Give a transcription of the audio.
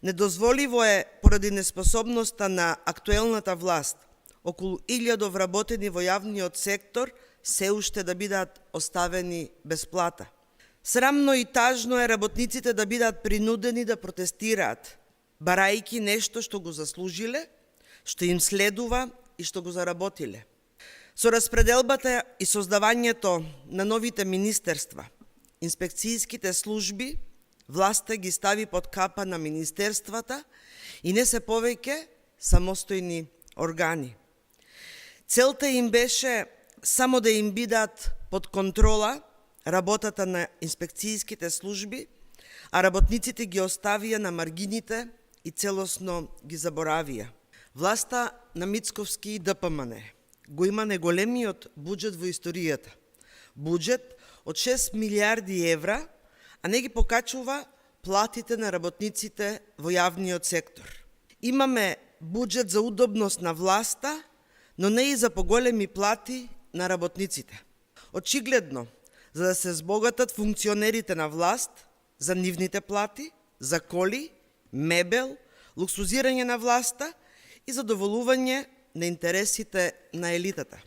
Недозволиво е, поради неспособноста на актуелната власт, околу 1000 вработени во јавниот сектор се уште да бидат оставени без плата. Срамно и тажно е работниците да бидат принудени да протестираат, барајки нешто што го заслужиле, што им следува и што го заработиле. Со распределбата и создавањето на новите министерства, инспекцијските служби, власта ги стави под капа на министерствата и не се повеќе самостојни органи. Целта им беше само да им бидат под контрола работата на инспекцијските служби, а работниците ги оставија на маргините и целосно ги заборавија. Власта на Мицковски и ДПМН го има најголемиот буџет во историјата. Буџет од 6 милиарди евра, а не ги покачува платите на работниците во јавниот сектор. Имаме буџет за удобност на власта, но не и за поголеми плати на работниците. Очигледно, за да се збогатат функционерите на власт, за нивните плати, за коли, мебел, луксузирање на власта и задоволување на интересите на елитата.